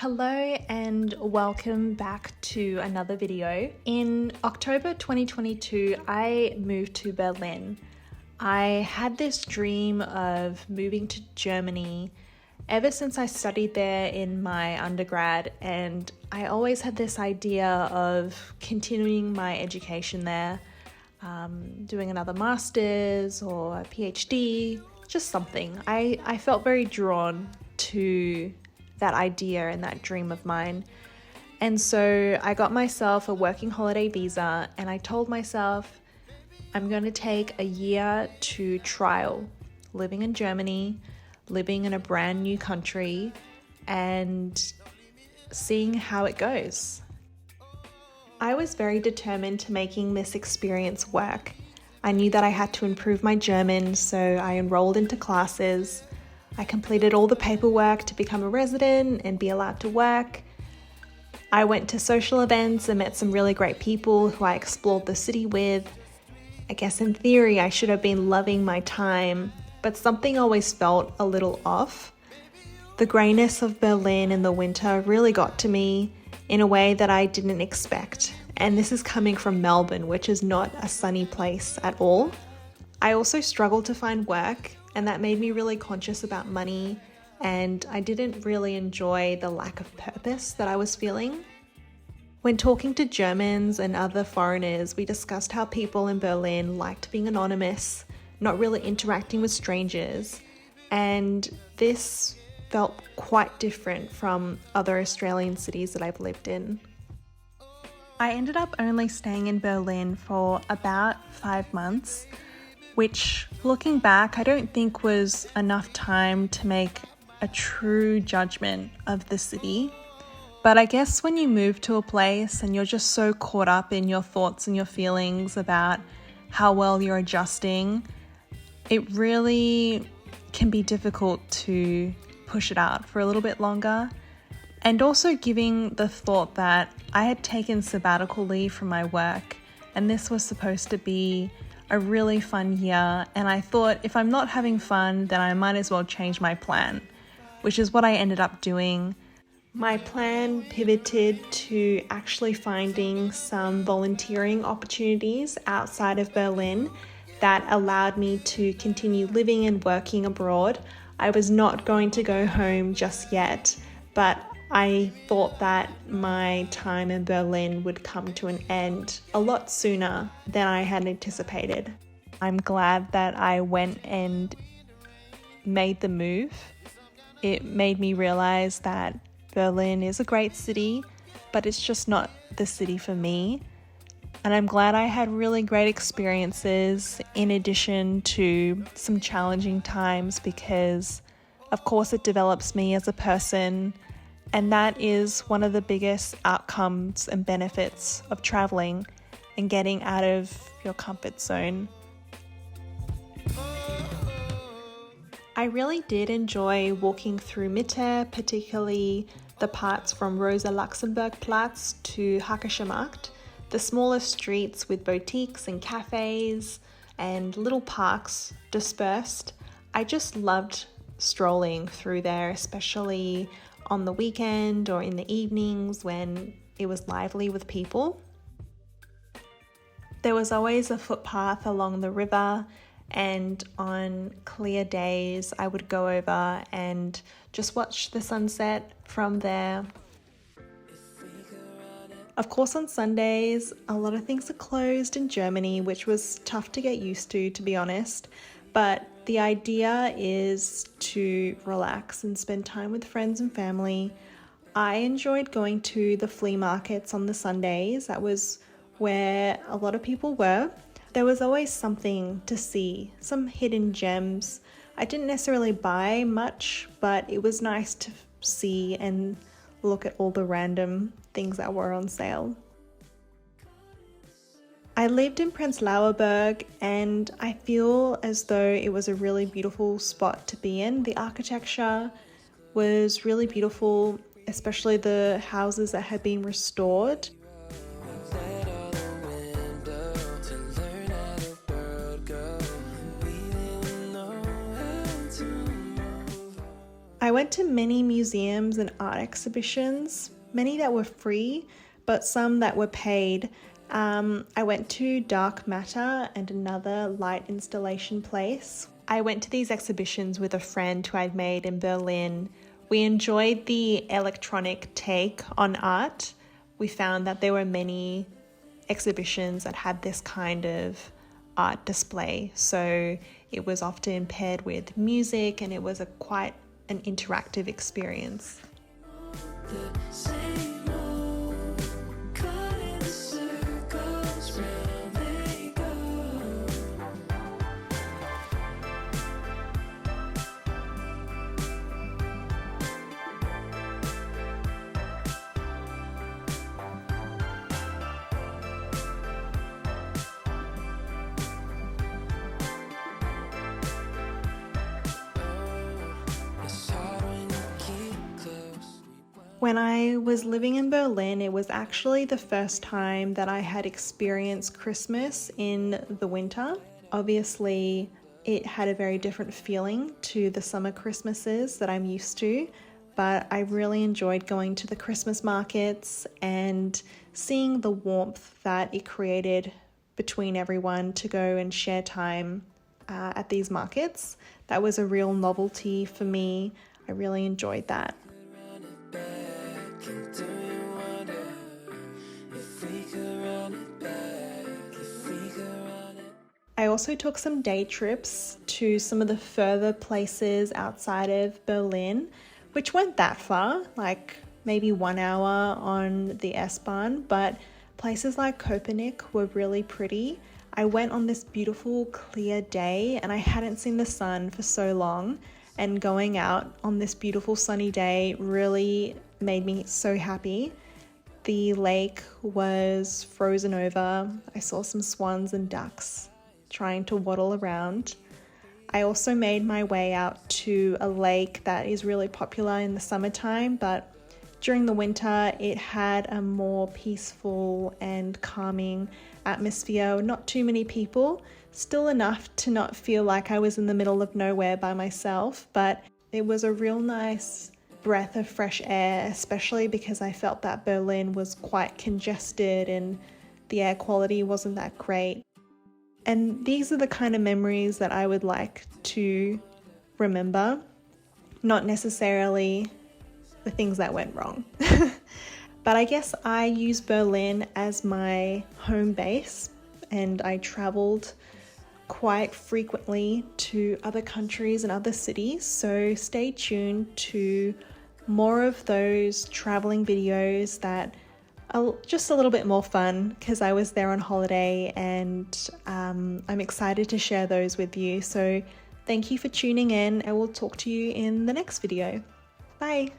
Hello and welcome back to another video. In October 2022, I moved to Berlin. I had this dream of moving to Germany ever since I studied there in my undergrad, and I always had this idea of continuing my education there, doing another master's or a PhD, just something. I felt very drawn to that idea and that dream of mine. And so I got myself a working holiday visa, and I told myself I'm going to take a year to trial living in Germany, living in a brand new country, and seeing how it goes. I was very determined to making this experience work. I knew that I had to improve my German, so I enrolled into classes. I completed all the paperwork to become a resident and be allowed to work. I went to social events and met some really great people who I explored the city with. I guess in theory I should have been loving my time, but something always felt a little off. The greyness of Berlin in the winter really got to me in a way that I didn't expect. And this is coming from Melbourne, which is not a sunny place at all. I also struggled to find work, and that made me really conscious about money, and I didn't really enjoy the lack of purpose that I was feeling. When talking to Germans and other foreigners, we discussed how people in Berlin liked being anonymous, not really interacting with strangers, and this felt quite different from other Australian cities that I've lived in. I ended up only staying in Berlin for about 5 months, which, looking back, I don't think was enough time to make a true judgment of the city. But I guess when you move to a place and you're just so caught up in your thoughts and your feelings about how well you're adjusting, it really can be difficult to push it out for a little bit longer. And also giving the thought that I had taken sabbatical leave from my work, and this was supposed to be a really fun year, and I thought if I'm not having fun, then I might as well change my plan, which is what I ended up doing. My plan pivoted to actually finding some volunteering opportunities outside of Berlin that allowed me to continue living and working abroad. I was not going to go home just yet, but I thought that my time in Berlin would come to an end a lot sooner than I had anticipated. I'm glad that I went and made the move. It made me realize that Berlin is a great city, but it's just not the city for me. And I'm glad I had really great experiences in addition to some challenging times, because of course it develops me as a person. And that is one of the biggest outcomes and benefits of traveling and getting out of your comfort zone. I really did enjoy walking through Mitte, particularly the parts from Rosa Luxemburg Platz to Hackischer Markt, the smaller streets with boutiques and cafes and little parks dispersed. I just loved strolling through there, especially on the weekend or in the evenings when it was lively with people. There was always a footpath along the river, and on clear days I would go over and just watch the sunset from there. Of course, on Sundays a lot of things are closed in Germany, which was tough to get used to be honest, but the idea is to relax and spend time with friends and family. I enjoyed going to the flea markets on the Sundays. That was where a lot of people were. There was always something to see, some hidden gems. I didn't necessarily buy much, but it was nice to see and look at all the random things that were on sale. I lived in Prenzlauer Berg, and I feel as though it was a really beautiful spot to be in. The architecture was really beautiful, especially the houses that had been restored. I went to many museums and art exhibitions, many that were free, but some that were paid. I went to Dark Matter and another light installation place. I went to these exhibitions with a friend who I'd made in Berlin. We enjoyed the electronic take on art. We found that there were many exhibitions that had this kind of art display. So it was often paired with music and it was quite an interactive experience. When I was living in Berlin, it was actually the first time that I had experienced Christmas in the winter. Obviously, it had a very different feeling to the summer Christmases that I'm used to, but I really enjoyed going to the Christmas markets and seeing the warmth that it created between everyone to go and share time at these markets. That was a real novelty for me. I really enjoyed that. I also took some day trips to some of the further places outside of Berlin, which weren't that far, like maybe 1 hour on the S-Bahn, but places like Köpenick were really pretty. I went on this beautiful clear day and I hadn't seen the sun for so long, and going out on this beautiful sunny day really made me so happy. The lake was frozen over. I saw some swans and ducks trying to waddle around. I also made my way out to a lake that is really popular in the summertime, but during the winter it had a more peaceful and calming atmosphere. Not too many people, still enough to not feel like I was in the middle of nowhere by myself, but it was a real nice breath of fresh air, especially because I felt that Berlin was quite congested and the air quality wasn't that great. And these are the kind of memories that I would like to remember, not necessarily the things that went wrong. But I guess I use Berlin as my home base, and I traveled quite frequently to other countries and other cities. So stay tuned to more of those traveling videos that are just a little bit more fun because I was there on holiday, and I'm excited to share those with you. So thank you for tuning in. I will talk to you in the next video. Bye.